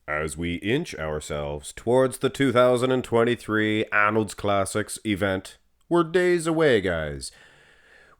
As we inch ourselves towards the 2023 Arnold's Classics event, we're days away, guys.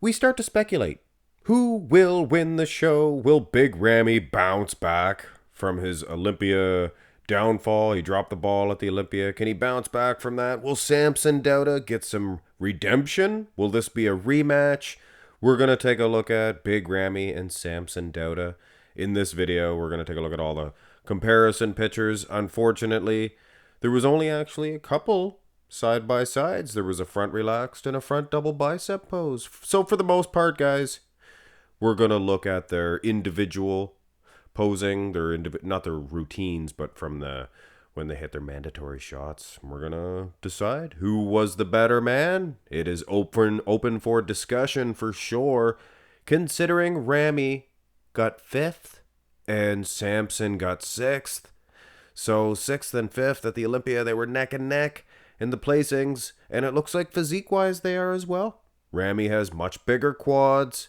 We start to speculate. Who will win the show? Will Big Ramy bounce back from his Olympia downfall? He dropped the ball at the Olympia. Can he bounce back from that? Will Samson Dauda get some redemption? Will this be a rematch? We're going to take a look at Big Ramy and Samson Dauda. In this video, we're going to take a look at all the comparison pictures. Unfortunately, there was only actually a couple side by sides. There was a front relaxed and a front double bicep pose. So for the most part, guys, we're going to look at their individual posing, not their routines, but from when they hit their mandatory shots. We're going to decide who was the better man. It is open for discussion for sure, considering Ramy got 5th and Samson got 6th. So 6th and 5th at the Olympia, they were neck and neck in the placings, and it looks like physique-wise they are as well. Ramy has much bigger quads.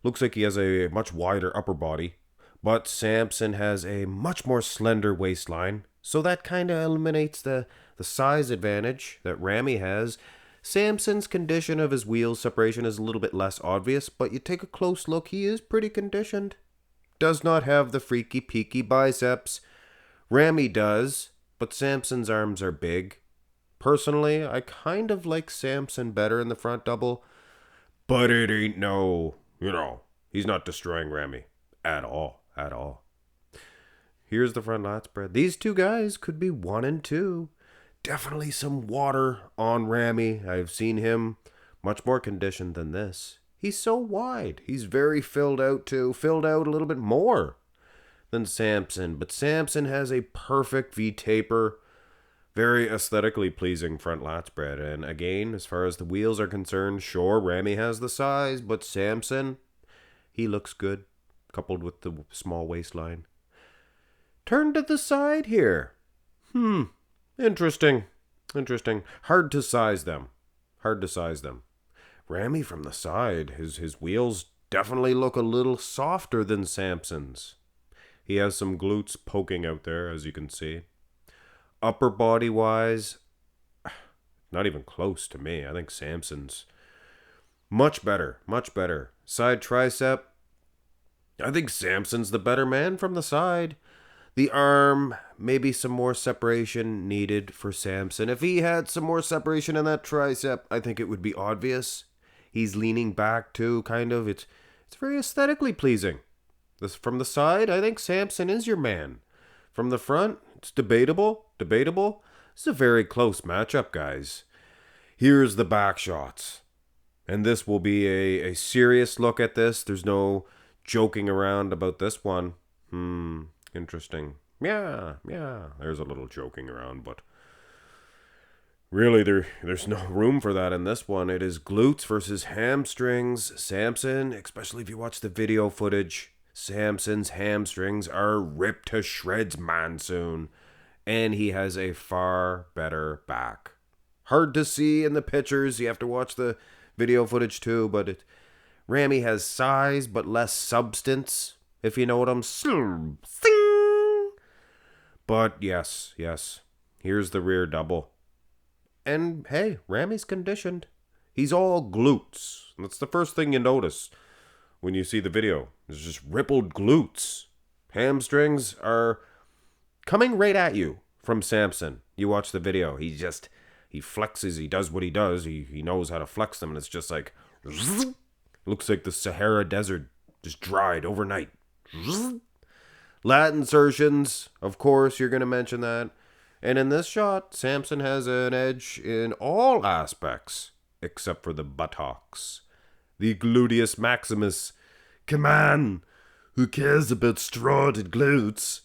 Looks like he has a much wider upper body, but Samson has a much more slender waistline, so that kind of eliminates the size advantage that Ramy has. Samson's condition of his wheel separation is a little bit less obvious, but you take a close look, he is pretty conditioned. Does not have the freaky peaky biceps. Ramy does, but Samson's arms are big. Personally, I kind of like Samson better in the front double, but it ain't he's not destroying Ramy at all. Here's the front lat spread. These two guys could be 1 and 2. Definitely some water on Ramy. I've seen him much more conditioned than this. He's so wide. He's very filled out too. Filled out a little bit more than Samson. But Samson has a perfect V-taper. Very aesthetically pleasing front lat spread. And again, as far as the wheels are concerned, sure, Ramy has the size. But Samson, he looks good, coupled with the small waistline. Turn to the side here. Interesting. Hard to size them. Ramy from the side, his wheels definitely look a little softer than Samson's. He has some glutes poking out there, as you can see. Upper body wise, not even close to me. I think Samson's much better. Side tricep, I think Samson's the better man from the side. The arm, maybe some more separation needed for Samson. If he had some more separation in that tricep, I think it would be obvious. He's leaning back too, kind of. It's very aesthetically pleasing. From the side, I think Samson is your man. From the front, it's debatable. It's a very close matchup, guys. Here's the back shots. And this will be a serious look at this. There's no joking around about this one. Interesting. Yeah. There's a little joking around, but really there's no room for that in this one. It is glutes versus hamstrings. Samson, especially if you watch the video footage, Samson's hamstrings are ripped to shreds, monsoon. And he has a far better back. Hard to see in the pictures. You have to watch the video footage too, but Ramy has size but less substance, if you know what I'm saying. But yes. Here's the rear double. And hey, Ramy's conditioned. He's all glutes. That's the first thing you notice when you see the video. There's just rippled glutes. Hamstrings are coming right at you from Samson. You watch the video. He flexes. He does what he does. He knows how to flex them. And it's just like, looks like the Sahara Desert just dried overnight. Lat insertions, of course, you're going to mention that. And in this shot, Samson has an edge in all aspects, except for the buttocks. The gluteus maximus. Come on, who cares about straw-did glutes?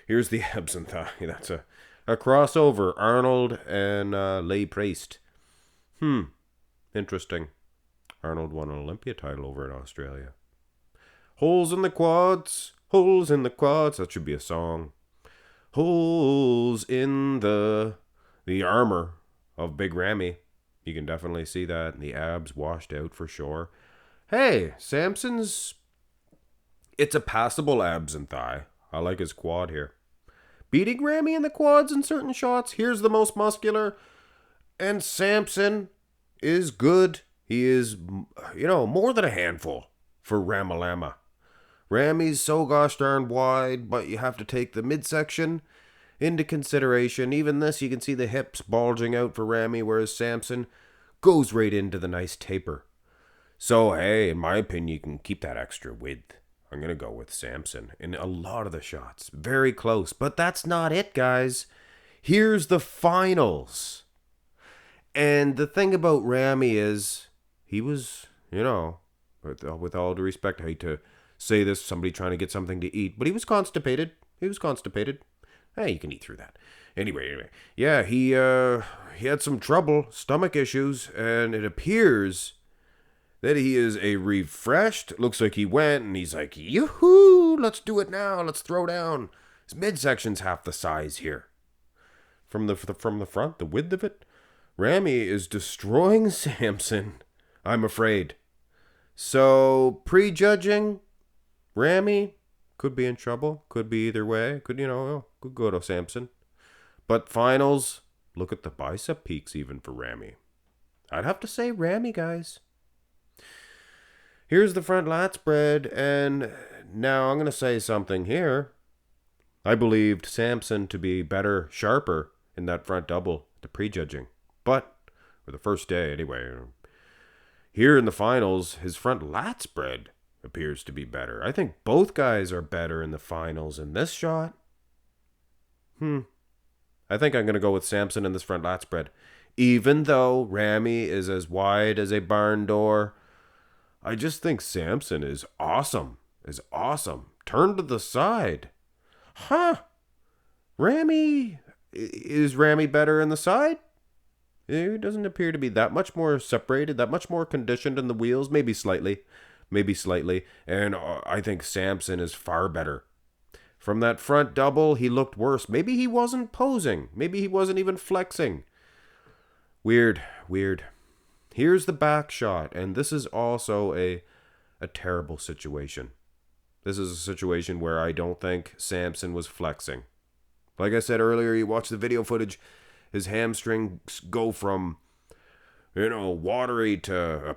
Here's the abs and thigh. That's a crossover, Arnold and Lay Priest. Interesting. Arnold won an Olympia title over in Australia. Holes in the quads. That should be a song. Holes in the armor of Big Ramy. You can definitely see that. And the abs washed out for sure. Hey, Samson's... It's a passable abs and thigh. I like his quad here. beating Ramy in the quads in certain shots. Here's the most muscular. And Samson is good. He is, more than a handful for Ramalama. Ramy's so gosh darn wide, but you have to take the midsection into consideration. Even this, you can see the hips bulging out for Ramy, whereas Samson goes right into the nice taper. So, hey, in my opinion, you can keep that extra width. I'm going to go with Samson in a lot of the shots. Very close. But that's not it, guys. Here's the finals. And the thing about Ramy is he was, with all due respect, I hate to say this, somebody trying to get something to eat, but he was constipated. Hey, you can eat through that. Anyway. Yeah, he had some trouble, stomach issues, and it appears that he is a refreshed. Looks like he went and he's like, yoo-hoo, let's do it now. Let's throw down. His midsection's half the size here. From the front, the width of it, Ramy is destroying Samson, I'm afraid. So, prejudging, Ramy could be in trouble. Could be either way. Could go to Samson. But finals, look at the bicep peaks even for Ramy. I'd have to say Ramy, guys. Here's the front lat spread, and now I'm going to say something here. I believed Samson to be better, sharper in that front double, the prejudging. But, for the first day anyway, here in the finals, his front lat spread appears to be better. I think both guys are better in the finals in this shot. I think I'm going to go with Samson in this front lat spread. Even though Ramy is as wide as a barn door, I just think Samson is awesome. Turn to the side. Is Ramy better in the side? It doesn't appear to be that much more separated, that much more conditioned in the wheels. Maybe slightly. And I think Samson is far better. From that front double, he looked worse. Maybe he wasn't posing. Maybe he wasn't even flexing. Weird. Here's the back shot, and this is also a terrible situation. This is a situation where I don't think Samson was flexing. Like I said earlier, you watch the video footage, his hamstrings go from, watery to,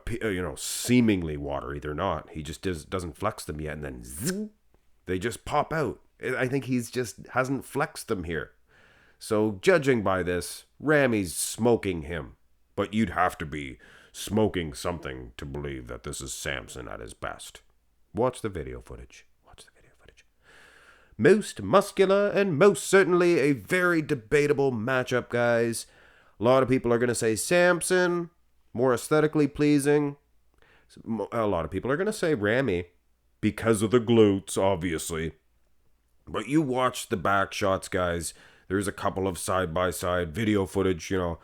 seemingly watery. They're not. He just doesn't flex them yet, and then zzz, they just pop out. I think he's just hasn't flexed them here. So judging by this, Ramy's smoking him. But you'd have to be smoking something to believe that this is Samson at his best. Watch the video footage. Most muscular and most certainly a very debatable matchup, guys. A lot of people are going to say Samson, more aesthetically pleasing. A lot of people are going to say Ramy because of the glutes, obviously. But you watch the back shots, guys. There's a couple of side-by-side video footage, a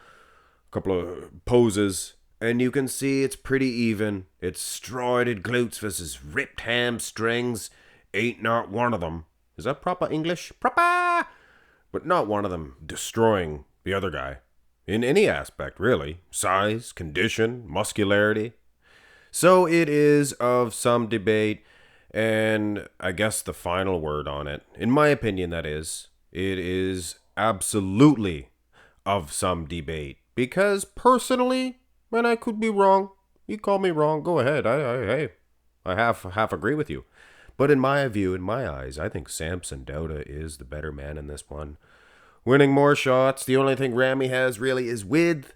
couple of poses, and you can see it's pretty even. It's striated glutes versus ripped hamstrings. Ain't not one of them. Is that proper English? Proper! But not one of them destroying the other guy. In any aspect, really. Size, condition, muscularity. So it is of some debate, and I guess the final word on it, in my opinion that is, it is absolutely of some debate. Because personally, and I could be wrong, you call me wrong, go ahead, I half agree with you. But in my view, in my eyes, I think Samson Dauda is the better man in this one. Winning more shots. The only thing Ramy has really is width.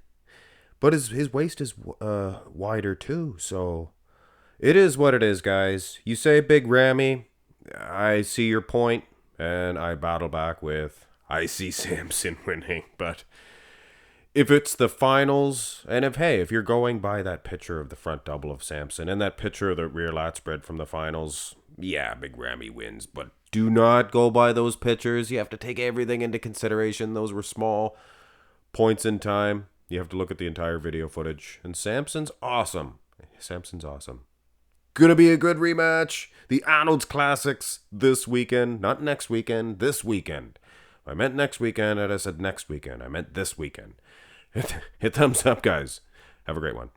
But his waist is wider too. So it is what it is, guys. You say Big Ramy. I see your point. And I battle back with, I see Samson winning. But if it's the finals, and if you're going by that picture of the front double of Samson and that picture of the rear lat spread from the finals, yeah, Big Ramy wins. But do not go by those pictures. You have to take everything into consideration. Those were small points in time. You have to look at the entire video footage. And Samson's awesome. Gonna be a good rematch. The Arnold's Classics this weekend. Not next weekend, this weekend. I meant next weekend, and I said next weekend. I meant this weekend. Hit thumbs up, guys. Have a great one.